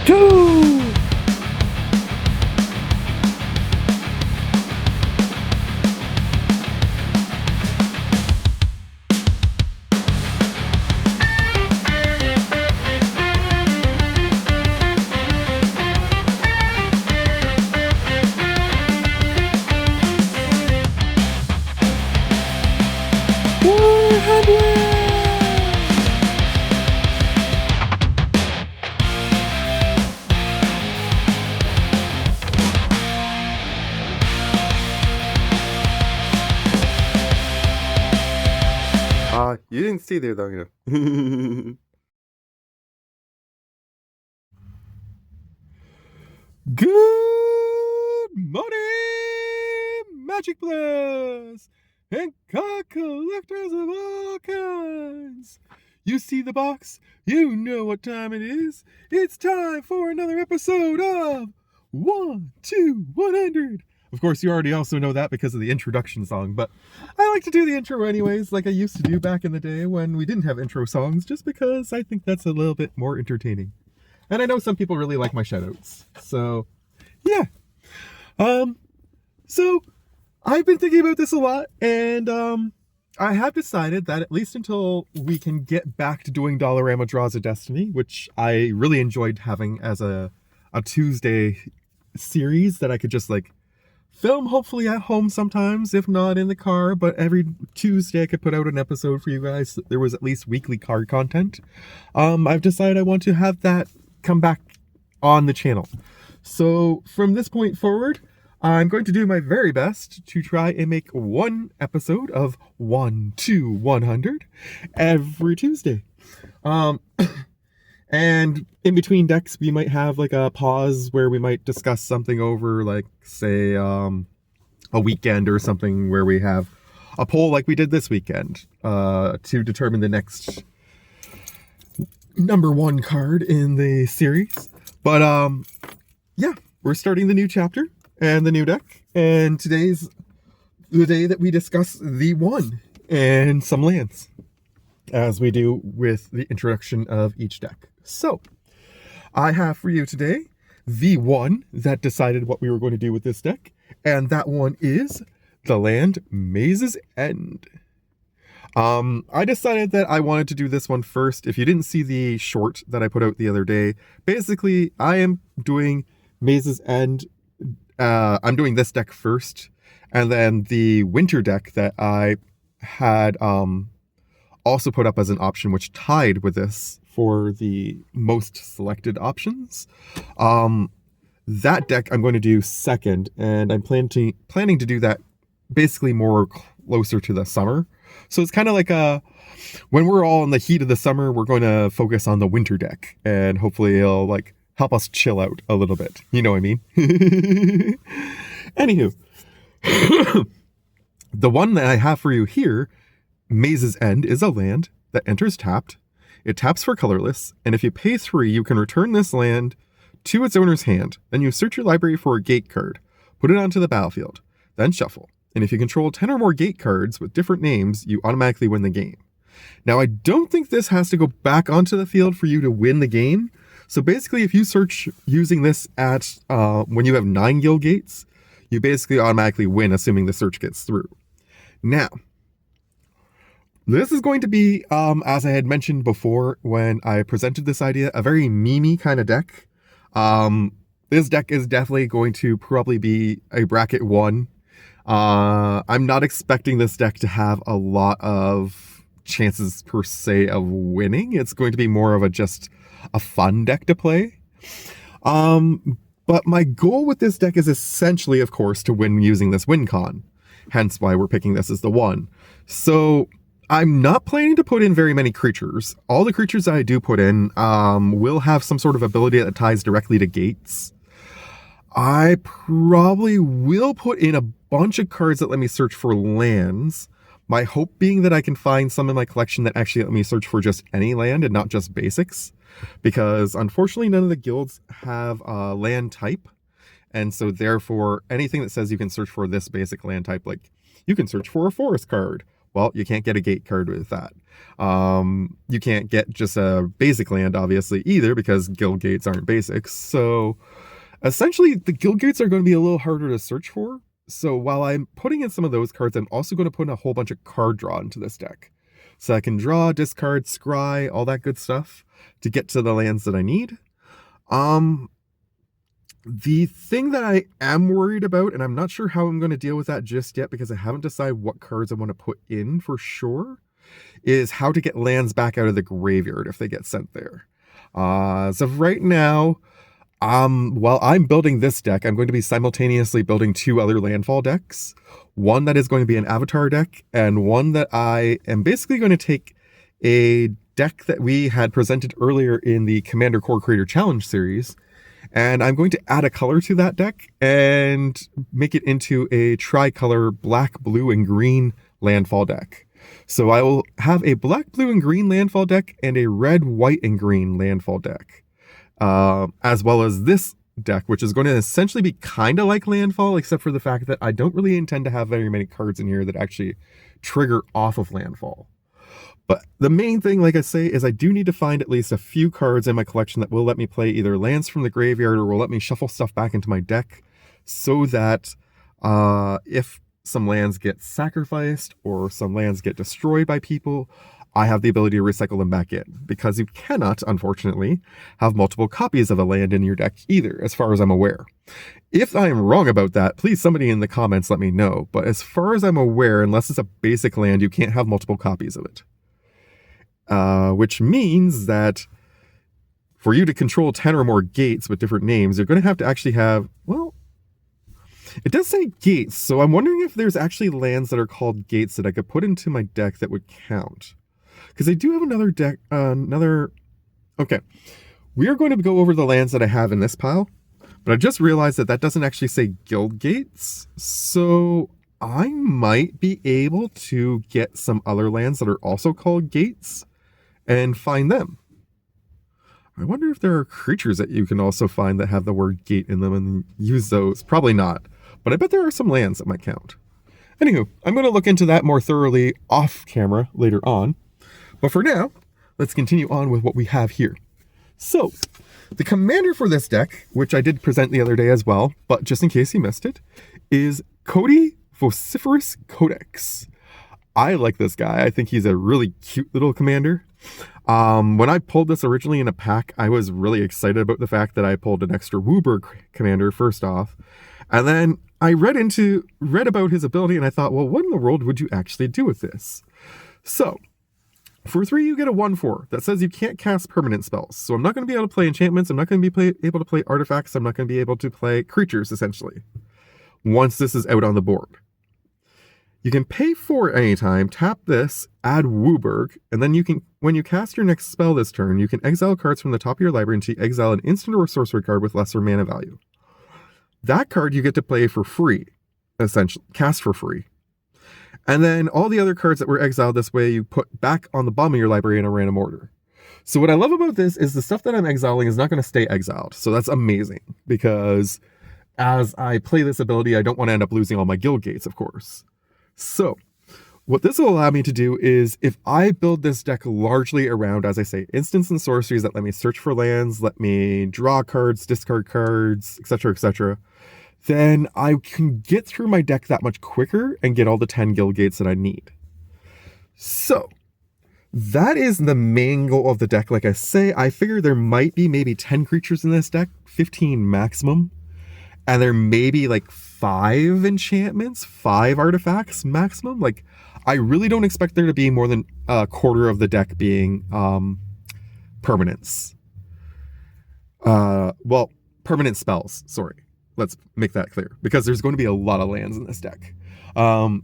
2. You didn't stay there long enough. Good morning, Magic Players and card collectors of all kinds. You see the box, you know what time it is. It's time for another episode of 1 to 100. Of course, you already also know that because of the introduction song, but I like to do the intro anyways, like I used to do back in the day when we didn't have intro songs, just because I think that's a little bit more entertaining. And I know some people really like my shoutouts, so yeah. So I've been thinking about this a lot, and I have decided that at least until we can get back to doing Dollarama Draws of Destiny, which I really enjoyed having as a Tuesday series that I could just like film hopefully at home sometimes, if not in the car, but every Tuesday I could put out an episode for you guys. So there was at least weekly card content. I've decided I want to have that come back on the channel. So from this point forward, I'm going to do my very best to try and make one episode of 1 to 100 every Tuesday. And in between decks, we might have like a pause where we might discuss something over, like, say, a weekend or something where we have a poll like we did this weekend to determine the next number 1 card in the series. But yeah, we're starting the new chapter and the new deck. And today's the day that we discuss the 1 and some lands, as we do with the introduction of each deck. So, I have for you today the 1 that decided what we were going to do with this deck, and that one is the land Maze's End. I decided that I wanted to do this one first. If you didn't see the short that I put out the other day, basically I am doing Maze's End. I'm doing this deck first, and then the winter deck that I had also put up as an option, which tied with this for the most selected options. That deck I'm going to do second, and I'm planning to do that basically more closer to the summer. So it's kind of like when we're all in the heat of the summer, we're going to focus on the winter deck, and hopefully it'll like help us chill out a little bit. You know what I mean? Anywho, the one that I have for you here, Maze's End, is a land that enters tapped. It taps for colorless, and if you pay 3, you can return this land to its owner's hand. Then you search your library for a gate card, put it onto the battlefield, then shuffle. And if you control 10 or more gate cards with different names, you automatically win the game. Now, I don't think this has to go back onto the field for you to win the game. So basically, if you search using this at when you have 9 guild gates, you basically automatically win, assuming the search gets through. Now, this is going to be, as I had mentioned before when I presented this idea, a very memey kind of deck. This deck is definitely going to probably be a bracket 1. I'm not expecting this deck to have a lot of chances per se of winning. It's going to be more of just a fun deck to play. But my goal with this deck is essentially, of course, to win using this win con. Hence why we're picking this as the 1. So I'm not planning to put in very many creatures. All the creatures that I do put in will have some sort of ability that ties directly to gates. I probably will put in a bunch of cards that let me search for lands. My hope being that I can find some in my collection that actually let me search for just any land and not just basics. Because unfortunately none of the guilds have a land type. And so therefore anything that says you can search for this basic land type, like you can search for a forest card, Well, you can't get a gate card with that. You can't get just a basic land, obviously, either, because guild gates aren't basics. So essentially, the guild gates are going to be a little harder to search for. So while I'm putting in some of those cards, I'm also going to put in a whole bunch of card draw into this deck. So I can draw, discard, scry, all that good stuff to get to the lands that I need. The thing that I am worried about, and I'm not sure how I'm going to deal with that just yet because I haven't decided what cards I want to put in for sure, is how to get lands back out of the graveyard if they get sent there. As of right now, while I'm building this deck, I'm going to be simultaneously building 2 other landfall decks. One that is going to be an avatar deck, and one that I am basically going to take a deck that we had presented earlier in the Commander Core Creator Challenge series, and I'm going to add a color to that deck and make it into a tricolor black, blue, and green landfall deck. So I will have a black, blue, and green landfall deck and a red, white, and green landfall deck. As well as this deck, which is going to essentially be kind of like landfall, except for the fact that I don't really intend to have very many cards in here that actually trigger off of landfall. But the main thing, like I say, is I do need to find at least a few cards in my collection that will let me play either lands from the graveyard or will let me shuffle stuff back into my deck so that if some lands get sacrificed or some lands get destroyed by people, I have the ability to recycle them back in, because you cannot, unfortunately, have multiple copies of a land in your deck either, as far as I'm aware. If I am wrong about that, please somebody in the comments let me know, but as far as I'm aware, unless it's a basic land, you can't have multiple copies of it. Which means that for you to control 10 or more gates with different names, you're going to actually have, well, it does say gates, so I'm wondering if there's actually lands that are called gates that I could put into my deck that would count. Because I do have another deck, okay. We are going to go over the lands that I have in this pile, but I just realized that that doesn't actually say guild gates, so I might be able to get some other lands that are also called gates and find them. I wonder if there are creatures that you can also find that have the word gate in them and use those. Probably not, but I bet there are some lands that might count. Anywho, I'm going to look into that more thoroughly off camera later on. But for now, let's continue on with what we have here. So, the commander for this deck, which I did present the other day as well, but just in case you missed it, is Cody Vociferous Codex. I like this guy. I think he's a really cute little commander. When I pulled this originally in a pack, I was really excited about the fact that I pulled an extra Wooburg commander first off. And then I read about his ability and I thought, well, what in the world would you actually do with this? So, for 3, you get a 1/4 that says you can't cast permanent spells. So I'm not going to be able to play enchantments. I'm not going to be able to play artifacts. I'm not going to be able to play creatures, essentially, once this is out on the board. You can pay 4 anytime, tap this, add Wooburg, and then you can, when you cast your next spell this turn, you can exile cards from the top of your library until you exile an instant or sorcery card with lesser mana value. That card you get to play for free, essentially, cast for free. And then all the other cards that were exiled this way, you put back on the bottom of your library in a random order. So what I love about this is the stuff that I'm exiling is not going to stay exiled. So that's amazing, because as I play this ability, I don't want to end up losing all my guild gates, of course. So what this will allow me to do is, if I build this deck largely around, as I say, instants and sorceries that let me search for lands, let me draw cards, discard cards, etc., then I can get through my deck that much quicker and get all the 10 guild gates that I need. So that is the main goal of the deck. Like I say, I figure there might be maybe 10 creatures in this deck, 15 maximum, and there may be like 5 enchantments, 5 artifacts maximum. Like, I really don't expect there to be more than a quarter of the deck being permanents. Well, permanent spells, sorry. Let's make that clear, because there's going to be a lot of lands in this deck.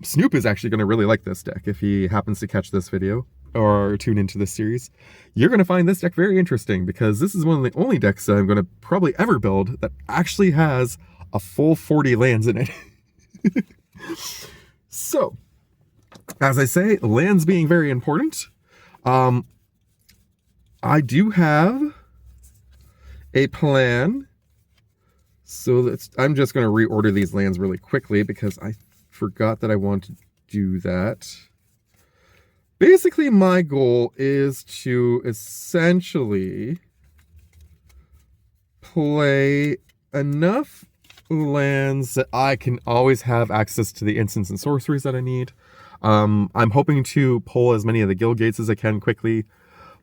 Snoop is actually going to really like this deck if he happens to catch this video or tune into this series. You're going to find this deck very interesting, because this is one of the only decks that I'm going to probably ever build that actually has a full 40 lands in it. So, as I say, lands being very important, I do have a plan. So I'm just going to reorder these lands really quickly, because I forgot that I want to do that. Basically, my goal is to essentially play enough lands that I can always have access to the instants and sorceries that I need. I'm hoping to pull as many of the guild gates as I can quickly,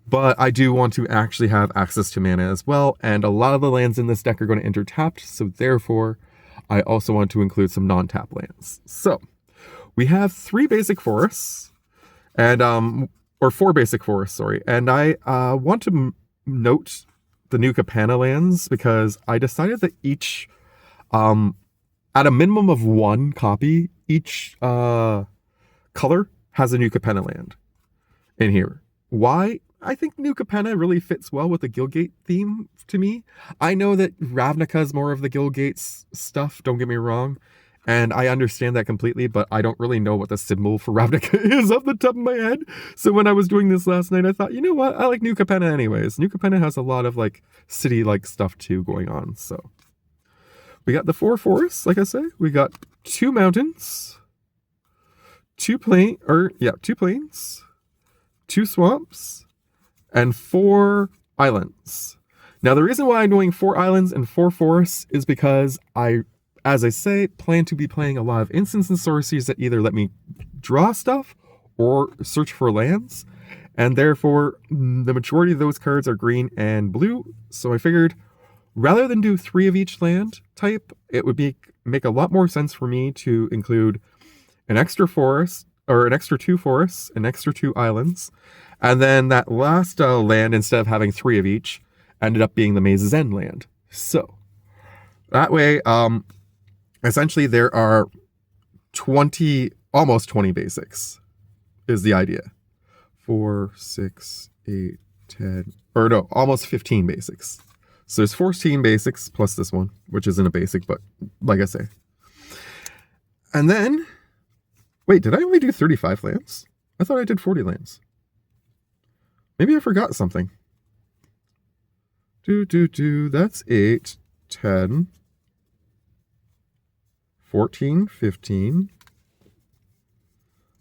but I do want to actually have access to mana as well, and a lot of the lands in this deck are going to enter tapped, so therefore I also want to include some non-tap lands. So we have 3 basic forests, and or 4 basic forests, sorry, and I want to note the new Capanna lands because I decided that each, at a minimum of 1 copy, each color has a new Capanna land in here. Why? I think New Capenna really fits well with the Guildgate theme to me. I know that Ravnica is more of the Guildgate's stuff, don't get me wrong, and I understand that completely, but I don't really know what the symbol for Ravnica is off the top of my head. So when I was doing this last night, I thought, you know what, I like New Capenna anyways. New Capenna has a lot of like city-like stuff too going on, so. We got the 4 forests, like I say. We got 2 mountains, 2 plains, 2 swamps, and 4 islands. Now, the reason why I'm doing 4 islands and 4 forests is because I, as I say, plan to be playing a lot of instants and sorceries that either let me draw stuff or search for lands, and therefore the majority of those cards are green and blue, so I figured rather than do 3 of each land type, it would make a lot more sense for me to include an extra forest, or an extra 2 forests, an extra 2 islands, and then that last land, instead of having 3 of each, ended up being the Maze's End land. So, that way, essentially there are 20, almost 20 basics, is the idea. 4, 6, 8, 10, or no, almost 15 basics. So there's 14 basics, plus this one, which isn't a basic, but like I say. And then, wait, did I only do 35 lands? I thought I did 40 lands. Maybe I forgot something. That's 8, 10, 14, 15.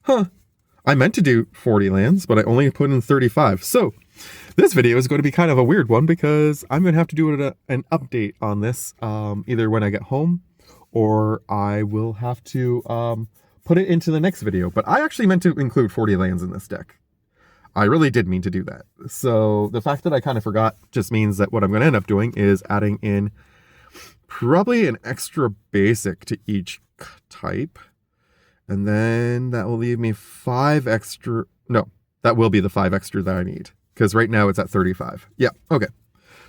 Huh. I meant to do 40 lands, but I only put in 35. So, this video is going to be kind of a weird one because I'm going to have to do an update on this either when I get home or I will have to put it into the next video. But I actually meant to include 40 lands in this deck. I really did mean to do that. So the fact that I kind of forgot just means that what I'm going to end up doing is adding in probably an extra basic to each type. And then that will leave me 5 extra. No, that will be the 5 extra that I need. Because right now it's at 35. Yeah, okay.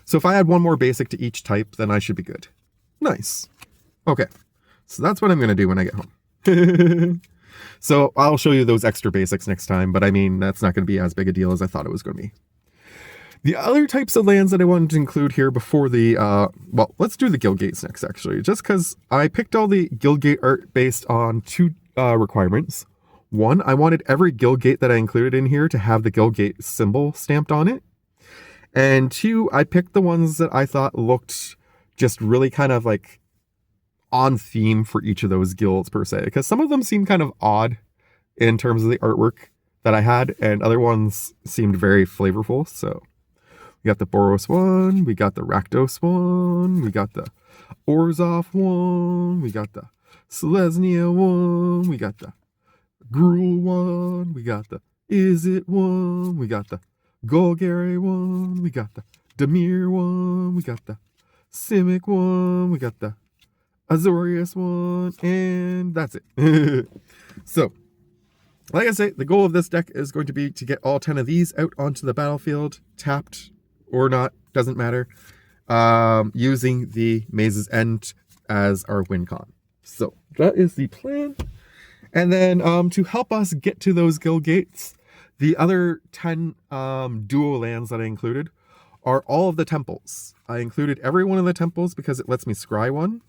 So if I add 1 more basic to each type, then I should be good. Nice. Okay. So that's what I'm going to do when I get home. So I'll show you those extra basics next time, but I mean, that's not going to be as big a deal as I thought it was going to be. The other types of lands that I wanted to include here before the, well, let's do the guild gates next, actually, just because I picked all the guild gate art based on 2 requirements. 1, I wanted every guild gate that I included in here to have the guild gate symbol stamped on it. And 2, I picked the ones that I thought looked just really kind of like on theme for each of those guilds per se, because some of them seemed kind of odd in terms of the artwork that I had, and other ones seemed very flavorful. So we got the Boros one, we got the Rakdos one, we got the Orzhov one, we got the Selesnya one, we got the Gruul one, we got the Izzet one, we got the Golgari one, we got the Dimir one, we got the Simic one, we got the Azorius one, and that's it. So, like I say, the goal of this deck is going to be to get all 10 of these out onto the battlefield, tapped or not, doesn't matter, using the Maze's End as our win con. So, that is the plan. And then to help us get to those guild gates, the other 10 duo lands that I included are all of the temples. I included every one of the temples because it lets me scry one.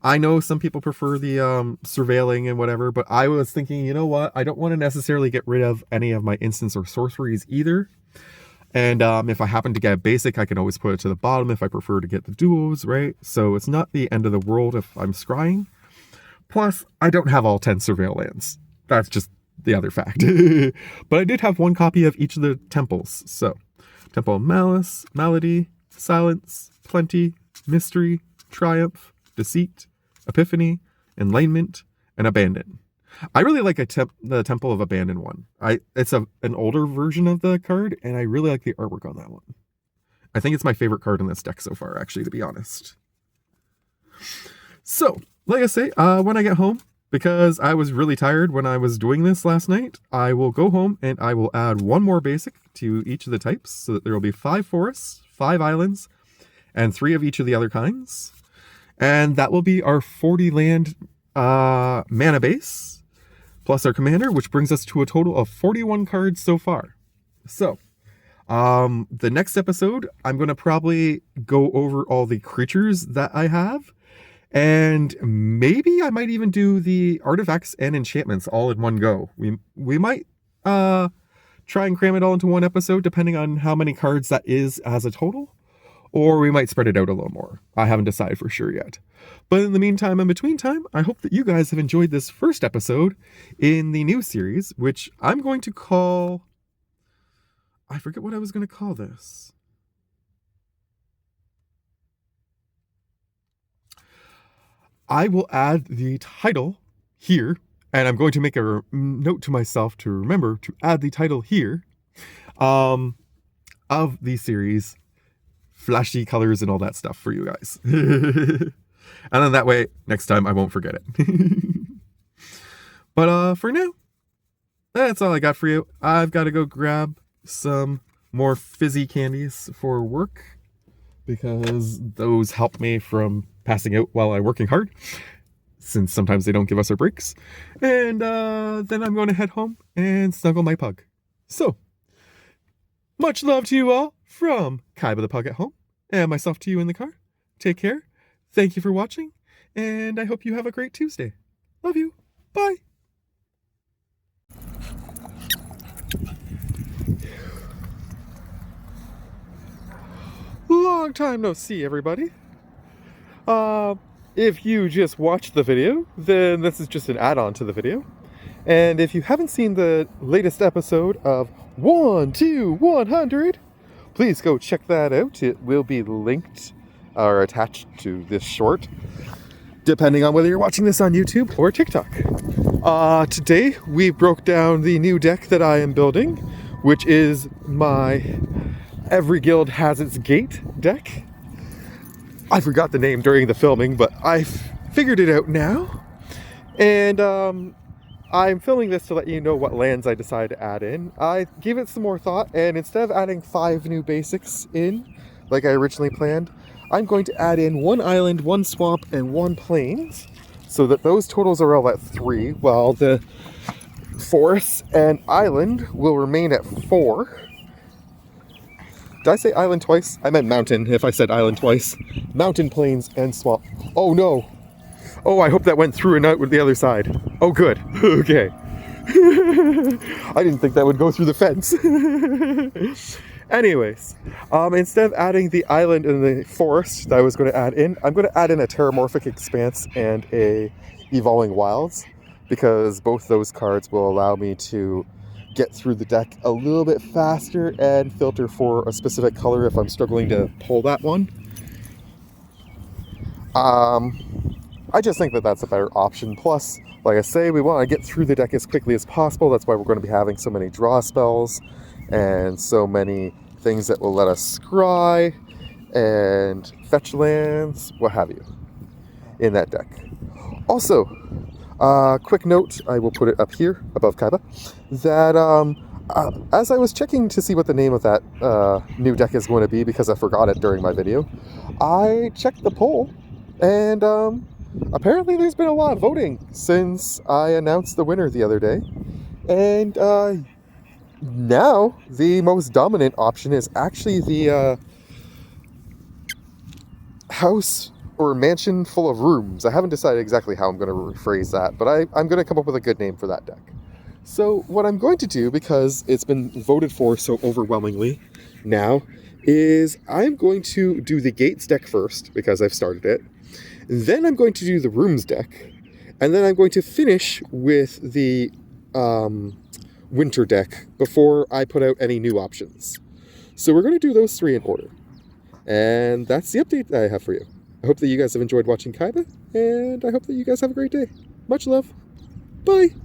I know some people prefer the surveilling and whatever, but I was thinking, you know what? I don't want to necessarily get rid of any of my instants or sorceries either. And if I happen to get a basic, I can always put it to the bottom if I prefer to get the duos, right? So it's not the end of the world if I'm scrying. Plus, I don't have all 10 surveil lands. That's just the other fact. But I did have one copy of each of the temples. So, Temple of Malice, Malady, Silence, Plenty, Mystery, Triumph, Deceit, Epiphany, Enlightenment, and Abandon. I really like the Temple of Abandon one. It's an older version of the card, and I really like the artwork on that one. I think it's my favorite card in this deck so far, actually, to be honest. So, like I say, when I get home, because I was really tired when I was doing this last night, I will go home and I will add one more basic to each of the types, so that there will be 5 forests, 5 islands, and 3 of each of the other kinds. And that will be our 40 land mana base, plus our commander, which brings us to a total of 41 cards so far. So, the next episode, I'm going to probably go over all the creatures that I have, and maybe I might even do the artifacts and enchantments all in one go. We might try and cram it all into one episode, depending on how many cards that is as a total, or we might spread it out a little more. I haven't decided for sure yet. But in the meantime, in between time, I hope that you guys have enjoyed this first episode in the new series, which I'm going to call... I forget what I was going to call this. I will add the title here, and I'm going to make a note to myself to remember to add the title here of the series, flashy colors and all that stuff for you guys. And then that way, next time I won't forget it. But for now, that's all I got for you. I've got to go grab some more fizzy candies for work, because those help me from passing out while I'm working hard, since sometimes they don't give us our breaks. And then I'm going to head home and snuggle my pug. So, much love to you all from Kaiba the Pug at home, and myself to you in the car. Take care. Thank you for watching, and I hope you have a great Tuesday. Love you. Bye. Long time no see, everybody. If you just watched the video, then this is just an add-on to the video. And if you haven't seen the latest episode of 1 to 100, please go check that out. It will be linked or attached to this short, depending on whether you're watching this on YouTube or TikTok. Today, we broke down the new deck that I am building, which is my Every Guild Has Its Gate deck. I forgot the name during the filming, but I've figured it out now. And I'm filming this to let you know what lands I decided to add in. I gave it some more thought, and instead of adding 5 new basics in, like I originally planned, I'm going to add in 1 island, 1 swamp, and 1 plains, so that those totals are all at 3, while the forests and island will remain at 4. Did I say island twice? I meant mountain if I said island twice. Mountain, plains, and swamp. Oh no! Oh, I hope that went through and out with the other side. Oh good. Okay. I didn't think that would go through the fence. Anyways, instead of adding the island and the forest that I was going to add in, I'm going to add in a Terramorphic Expanse and a Evolving Wilds, because both those cards will allow me to get through the deck a little bit faster and filter for a specific color if I'm struggling to pull that one. I just think that that's a better option. Plus, like I say, we want to get through the deck as quickly as possible. That's why we're going to be having so many draw spells and so many things that will let us scry and fetch lands, what have you, in that deck. Also, quick note, I will put it up here above Kaiba, that as I was checking to see what the name of that new deck is going to be, because I forgot it during my video, I checked the poll, and apparently there's been a lot of voting since I announced the winner the other day. And now the most dominant option is actually the house or mansion full of rooms. I haven't decided exactly how I'm going to rephrase that, but I'm going to come up with a good name for that deck. So what I'm going to do, because it's been voted for so overwhelmingly now, is I'm going to do the Gates deck first, because I've started it. Then I'm going to do the Rooms deck. And then I'm going to finish with the winter deck before I put out any new options. So we're going to do those 3 in order. And that's the update that I have for you. I hope that you guys have enjoyed watching Kaiba, and I hope that you guys have a great day. Much love. Bye!